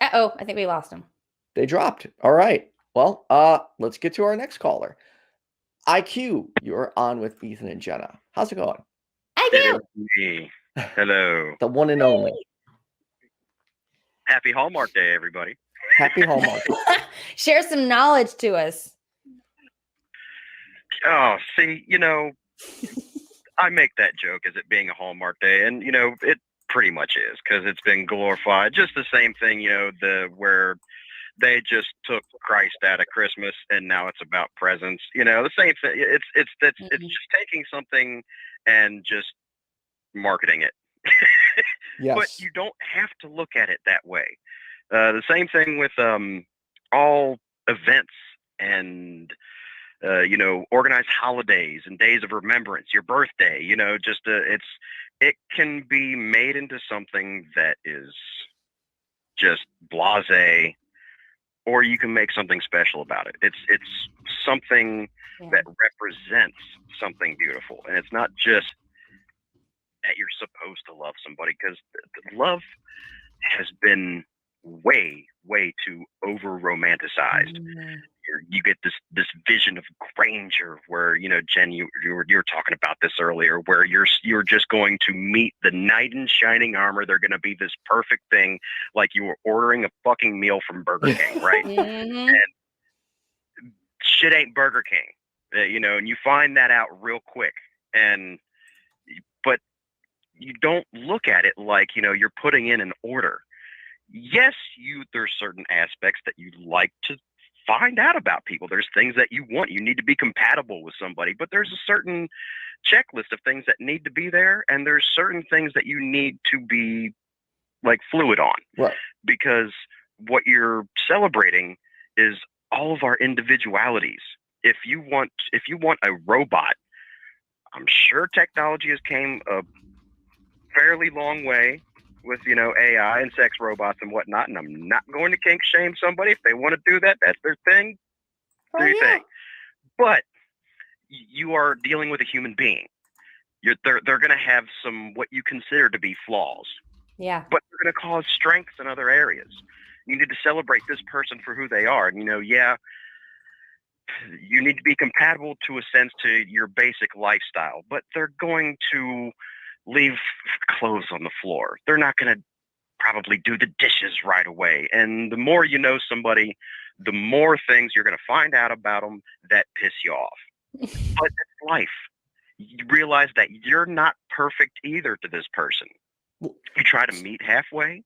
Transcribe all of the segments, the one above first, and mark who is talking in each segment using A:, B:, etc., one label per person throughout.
A: Uh-oh, I think we lost him.
B: They dropped. All right. Well, let's get to our next caller. IQ, you're on with Ethan and Jenna. How's it going?
A: IQ!
C: Me. Hello.
B: The one and only.
C: Happy Hallmark Day, everybody.
B: Happy Hallmark.
A: Share some knowledge to us.
C: Oh, see, I make that joke as it being a Hallmark Day, and it pretty much is because it's been glorified. Just the same thing, where they just took Christ out of Christmas and now it's about presents. The same thing. It's just taking something and just marketing it.
B: Yes.
C: But you don't have to look at it that way. The same thing with all events and organized holidays and days of remembrance, your birthday, it can be made into something that is just blasé, or you can make something special about it. It's something that represents something beautiful, and it's not just that you're supposed to love somebody, because love has been way too over romanticized. You get this vision of grandeur where, Jen, you were talking about this earlier, where you're just going to meet the knight in shining armor. They're going to be this perfect thing, like you were ordering a fucking meal from Burger King, right? And shit ain't Burger King, and you find that out real quick. But you don't look at it like, you're putting in an order. Yes, there's certain aspects that you like to find out about people. There's things that you want. You need to be compatible with somebody, but there's a certain checklist of things that need to be there, and there's certain things that you need to be like fluid on.
B: Right.
C: Because what you're celebrating is all of our individualities. If you want a robot, I'm sure technology has came a fairly long way with AI and sex robots and whatnot, and I'm not going to kink shame somebody. If they want to do that, that's their thing. Do your thing. But you are dealing with a human being. They're going to have some what you consider to be flaws.
A: Yeah.
C: But they're going to cause strengths in other areas. You need to celebrate this person for who they are. And you need to be compatible to a sense to your basic lifestyle, but they're going to leave clothes on the floor. They're not going to probably do the dishes right away. And the more you know somebody, the more things you're going to find out about them that piss you off. But it's life. You realize that you're not perfect either to this person. You try to meet halfway,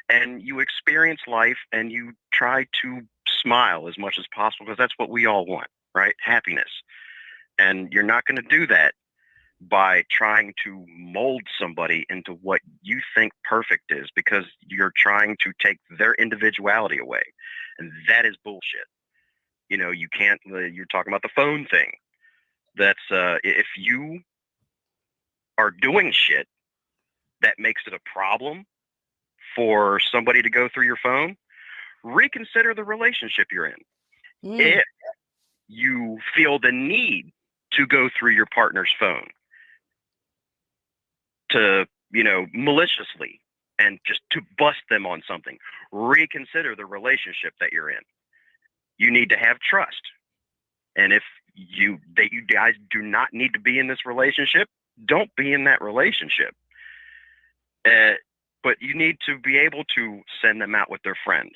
C: and you experience life, and you try to smile as much as possible, because that's what we all want, right? Happiness. And you're not going to do that by trying to mold somebody into what you think perfect is, because you're trying to take their individuality away. And that is bullshit. You can't, you're talking about the phone thing. That's, if you are doing shit that makes it a problem for somebody to go through your phone, reconsider the relationship you're in. If you feel the need to go through your partner's phone to, maliciously and just to bust them on something, reconsider the relationship that you're in. You need to have trust. And if you guys do not need to be in this relationship, don't be in that relationship. But you need to be able to send them out with their friends.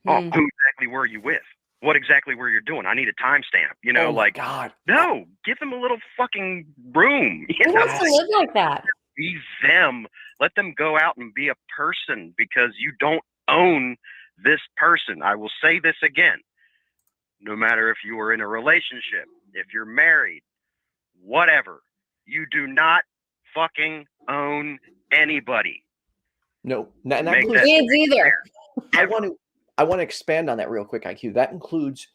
C: Oh, who exactly were you with? What exactly were you doing? I need a timestamp.
B: God.
C: No, give them a little fucking room.
A: Who wants to live like that?
C: Be them. Let them go out and be a person, because you don't own this person. I will say this again. No matter if you are in a relationship, if you're married, whatever, you do not fucking own anybody.
B: No, not
A: kids either.
B: I want to expand on that real quick, IQ. That includes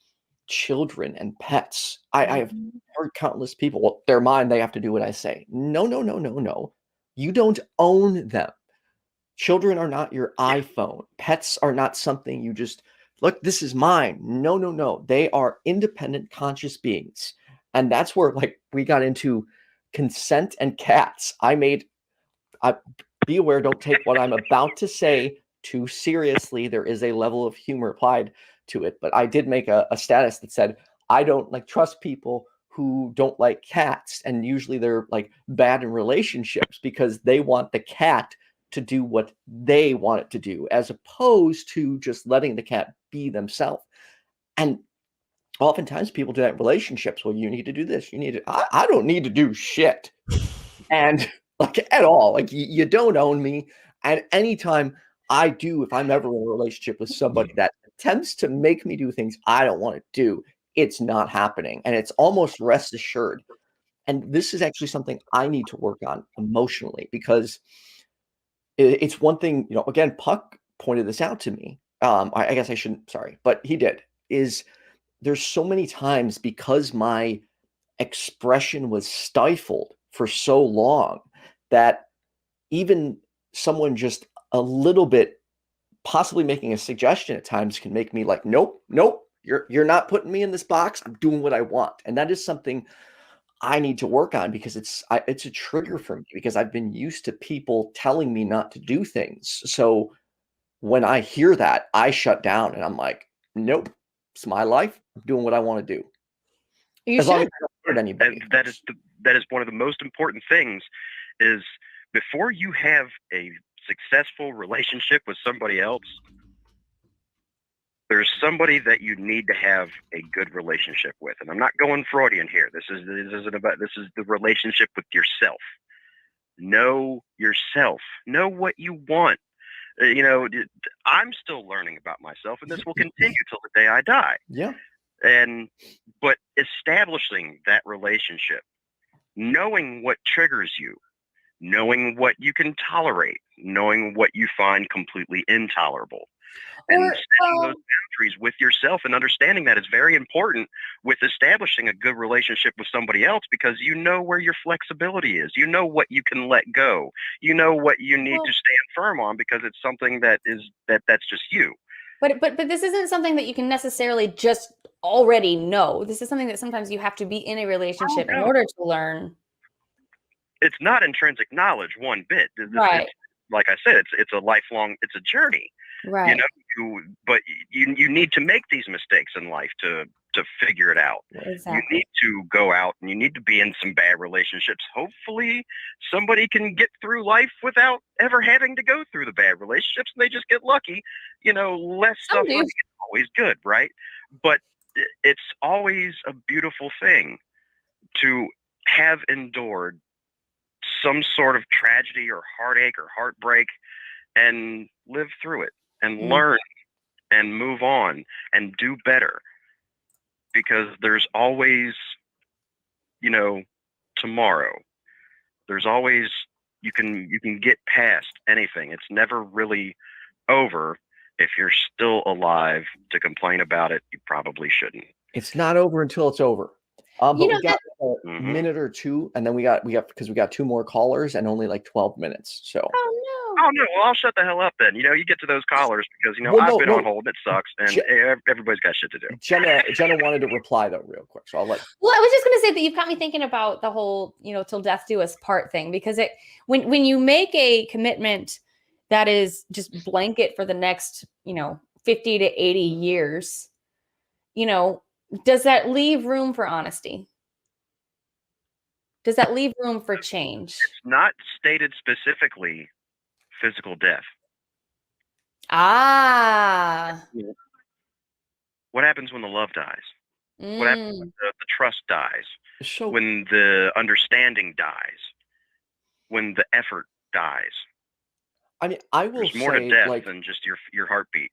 B: children and pets. I have heard countless people, well, they're mine, they have to do what I say. No. You don't own them. Children are not your iPhone. Pets are not something you just, look, this is mine. No. They are independent, conscious beings. And that's where, we got into consent and cats. Be aware, don't take what I'm about to say too seriously. There is a level of humor applied to it. But I did make a status that said, I don't like trust people who don't like cats. And usually they're like bad in relationships because they want the cat to do what they want it to do, as opposed to just letting the cat be themselves. And oftentimes people do that in relationships. Well, you need to do this. You need to, I don't need to do shit. And like at all, like you don't own me. And anytime I do, if I'm ever in a relationship with somebody that attempts to make me do things I don't want to do, it's not happening. And it's almost rest assured. And this is actually something I need to work on emotionally, because it's one thing, you know, again, Puck pointed this out to me. I guess I shouldn't, sorry, but he did, is there's so many times because my expression was stifled for so long that even someone just a little bit possibly making a suggestion at times can make me like, nope, you're not putting me in this box. I'm doing what I want. And that is something I need to work on, because it's a trigger for me, because I've been used to people telling me not to do things. So when I hear that, I shut down and I'm like, nope, it's my life. I'm doing what I want to do. As long as I don't hurt anybody.
C: And that is one of the most important things, is before you have a successful relationship with somebody else, there's somebody that you need to have a good relationship with. And I'm not going Freudian here. This is the relationship with yourself. Know yourself. Know what you want. You know, I'm still learning about myself, and this will continue till the day I die.
B: Yeah.
C: But establishing that relationship, knowing what triggers you, knowing what you can tolerate, knowing what you find completely intolerable, and setting those boundaries with yourself, and understanding that is very important with establishing a good relationship with somebody else, because you know where your flexibility is. You know what you can let go. You know what you need to stand firm on, because it's something that's just you.
A: But this isn't something that you can necessarily just already know. This is something that sometimes you have to be in a relationship in order to learn.
C: It's not intrinsic knowledge one bit.
A: Right.
C: Like I said, it's a lifelong, it's a journey.
A: Right.
C: You know, but you need to make these mistakes in life to figure it out.
A: Exactly.
C: You need to go out and you need to be in some bad relationships. Hopefully somebody can get through life without ever having to go through the bad relationships, and they just get lucky. You know, less suffering is always good, right? But it's always a beautiful thing to have endured some sort of tragedy or heartache or heartbreak and live through it and learn and move on and do better, because there's always, you know, tomorrow. There's always, you can get past anything. It's never really over. If you're still alive to complain about it, you probably shouldn't.
B: It's not over until it's over. But
A: You know,
B: we got a minute or two, and then we got because we got two more callers and only like 12 minutes. So
A: Oh
C: no, well, I'll shut the hell up then. You know, you get to those callers, because you know, I've been on hold and it sucks, and everybody's got shit to do.
B: Jenna wanted to reply though real quick, so I'll let.
A: Well, I was just going to say that you've got me thinking about the whole, you know, till death do us part thing, because when you make a commitment that is just blanket for the next, you know, 50 to 80 years, you know, does that leave room for honesty? Does that leave room for change?
C: It's not stated specifically physical death.
A: Ah.
C: What happens when the love dies? What happens when the trust dies?
B: So,
C: when the understanding dies? When the effort dies?
B: I mean, I will
C: There's more
B: say,
C: to death
B: like,
C: than just your heartbeat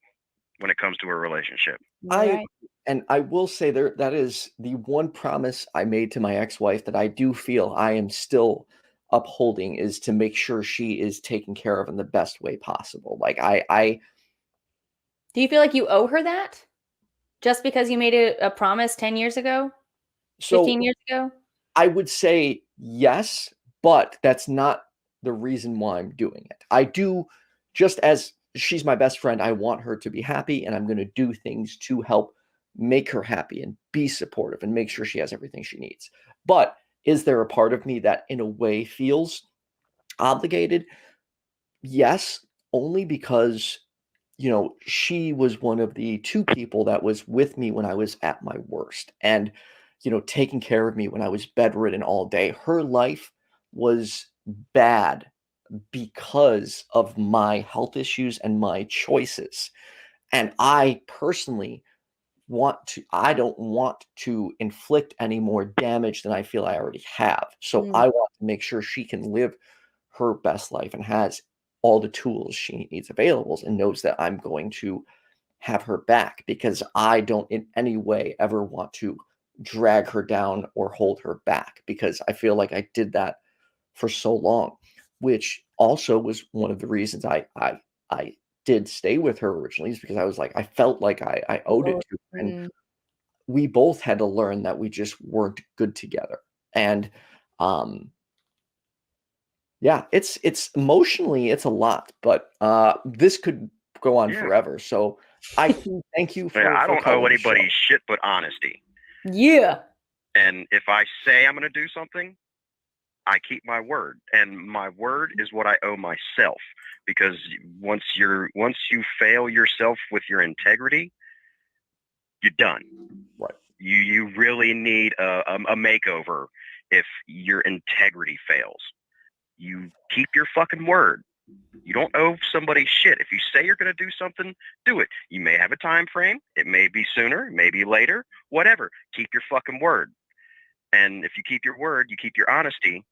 C: when it comes to a relationship.
B: I will say that is the one promise I made to my ex-wife that I do feel I am still upholding, is to make sure she is taken care of in the best way possible. Like I
A: do you feel like you owe her that just because you made a promise 10 years ago, 15 years ago?
B: I would say yes, but that's not the reason why I'm doing it. I do, just as she's my best friend, I want her to be happy, and I'm going to do things to help make her happy and be supportive and make sure she has everything she needs. But is there a part of me that in a way feels obligated? Yes, only because you know, she was one of the two people that was with me when I was at my worst, and, you know, taking care of me when I was bedridden all day. Her life was bad because of my health issues and my choices. And I personally I don't want to inflict any more damage than I feel I already have. So
A: Mm.
B: I want to make sure she can live her best life and has all the tools she needs available, and knows that I'm going to have her back, because I don't in any way ever want to drag her down or hold her back, because I feel like I did that for so long, which also was one of the reasons I did stay with her originally, is because I was like, I felt like I owed it to her. And
A: Mm.
B: we both had to learn that we just weren't good together. And yeah, it's emotionally, it's a lot, but this could go on
C: Yeah.
B: forever. So I thank you
C: Yeah, I
B: for
C: don't
B: calling
C: owe
B: the show.
C: anybody shit but honesty.
A: Yeah.
C: And if I say I'm going to do something, I keep my word, and my word is what I owe myself. Because once you fail yourself with your integrity, you're done.
B: Right.
C: You really need a makeover if your integrity fails. You keep your fucking word. You don't owe somebody shit. If you say you're going to do something, do it. You may have a time frame. It may be sooner, it may be later, whatever. Keep your fucking word. And if you keep your word, you keep your honesty,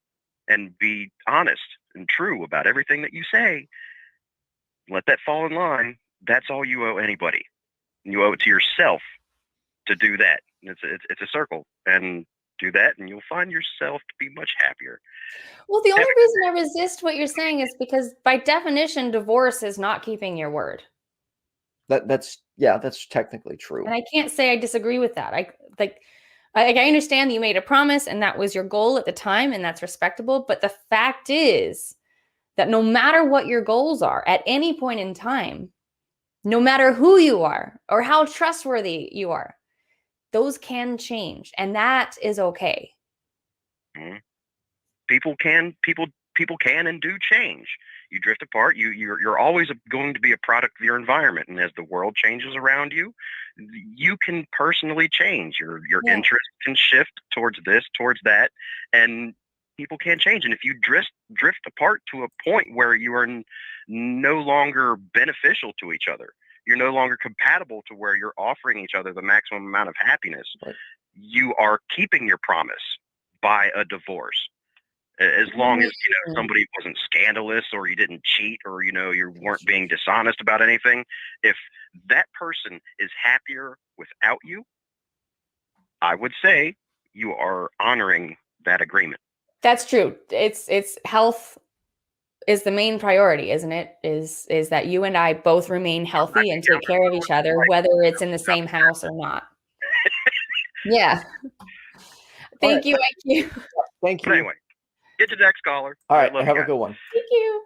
C: and be honest and true about everything that you say. Let that fall in line. That's all you owe anybody. You owe it to yourself to do that. It's a circle, and do that, and you'll find yourself to be much happier.
A: Well, the only reason I resist what you're saying is because by definition, divorce is not keeping your word.
B: That's technically true.
A: And I can't say I disagree with that. I understand that you made a promise and that was your goal at the time, and that's respectable. But the fact is that no matter what your goals are at any point in time, no matter who you are or how trustworthy you are, those can change, and that is okay.
C: Mm-hmm. People can and do change. You drift apart. You're always going to be a product of your environment, and as the world changes around you, you can personally change. Your interest can shift towards this, towards that, and people can change. And if you drift apart to a point where you are no longer beneficial to each other, you're no longer compatible to where you're offering each other the maximum amount of happiness,
B: right,
C: you are keeping your promise by a divorce. As long as somebody wasn't scandalous, or you didn't cheat, or you weren't being dishonest about anything. If that person is happier without you, I would say you are honoring that agreement.
A: That's true. It's health is the main priority, isn't it? Is that you and I both remain healthy and take care of each other, whether it's in the same house or not. Yeah. Thank you, IQ.
B: Thank you.
C: But anyway, get to the next caller.
B: All right,
C: Love
B: have
C: you
B: a good one.
A: Thank you.